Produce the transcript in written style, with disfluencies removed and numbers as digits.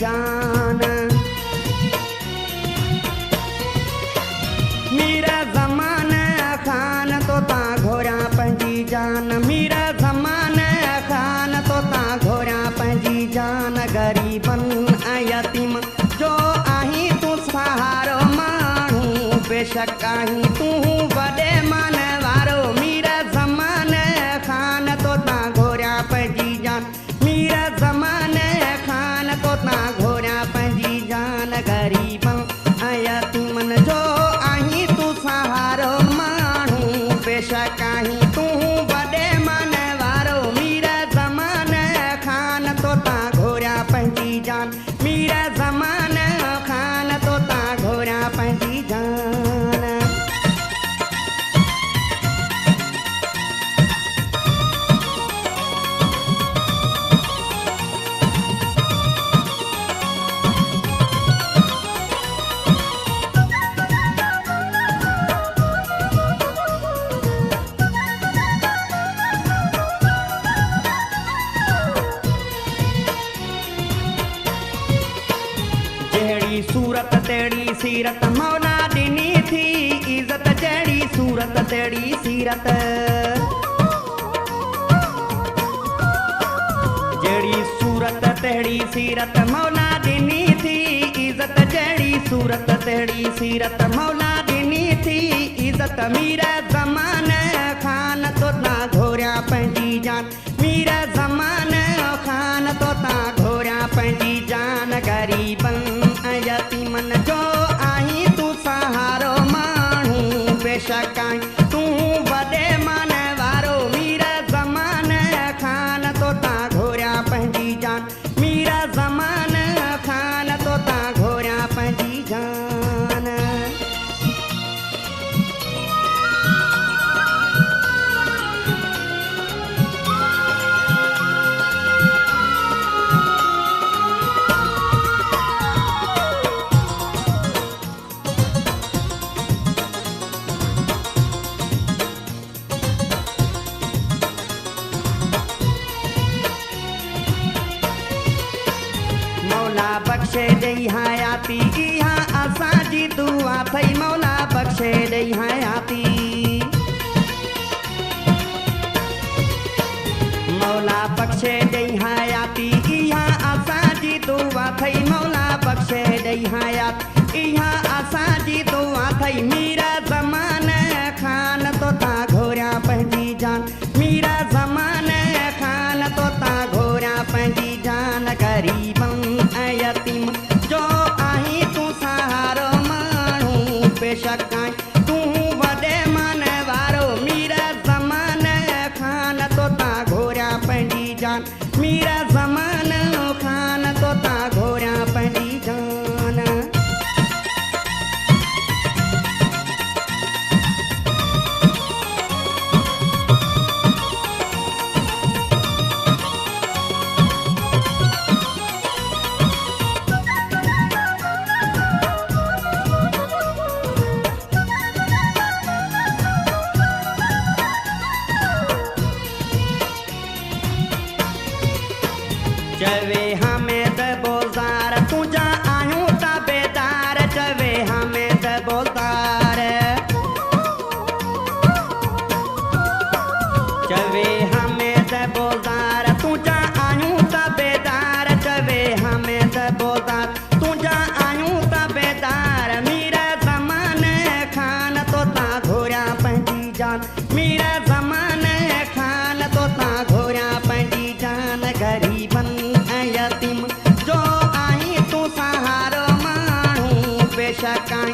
जान। मेरा ज़माना खान तो ता घोरा पंहिंजी जान। मेरा ज़माना खान तो ता घोरा पंहिंजी जान। ग़रीबन ऐं यतीम जो आहीं तूं सहारो माण्हू, बेशक आहीं तूं वॾे मान वारो। मेरा ज़माना खान तो ता घोरा पंहिंजी जान। मेरा ज़माना खान तो ता घोरा पंहिंजी जान। ग़रीबन ऐं यतीमन जो आहीं तूं सहारो माण्हू, बेशक आहीं तूं वॾे मन वारो। मेरा ज़माना खान तो ता घोरा पंहिंजी जान। मेरा ज़माना खान तो ता घोरा पंहिंजी जान। जहिड़ी सूरत तेड़ी सीरत मौला ॾिनी थी इज़त। जहिड़ी सूरत तेड़ी सीरत, जहिड़ी सूरत तेड़ी सीरत मौला ॾिनी थी इज़त। जहिड़ी सूरत तेड़ी सीरत मौला ॾिनी थी इज़त। मेरा ज़माना खान तो ता घोरा पंहिंजी जान। मेरा ज़माना खान तो ता घोरा पंहिंजी जान। ग़रीबन ऐं यतीमन जो आहीं तूं सहारो माण्हू, बेशक आहीं तूं वॾे मन वारो। मेरा ज़माना खान तो ता घोरा पंहिंजी जान। मेरा ज़माना खान तो ता घोरा पंहिंजी जान। मौला बख्शे ॾेई हयाती इहा असांजी दुआ थई। मौला बख्शे ॾेई हयाती, मौला बख्शे ॾेई हयाती इहा असांजी दुआ थई। मौला बख्शे ॾेई हयाती इहा असांजी दुआ थई। मेरा ज़माना खान तो ता घोरा पंहिंजी जान। मेरा ज़माना खान तो ता घोरा पंहिंजी जान। ग़रीबन ऐं यतीम जो आहीं तूं सहारो माण्हू, बेशक आहीं तूं वॾे मन वारो। मेरा ज़माना खान तो ता घोरा पंहिंजी जान। मेरा ज़माना खान तो ता घोरा पंहिंजी जान। चवे हमें त बोलदार तुझा आयूं ताबेदार। चवे हमें त बोलदार, चवे हमें त बोलदार तुझा आयूं ताबेदार। चवे हमें त बोलदार तुझा आयूं ताबेदार। मेरा ज़माना खान तो ता घोरा पंहिंजी जान। मेरा ज़माना खान तो ता घोरा पंहिंजी जान। ग़रीबन ऐं यतीम जो आहीं तूं सहारो माण्हू, बेशक आहीं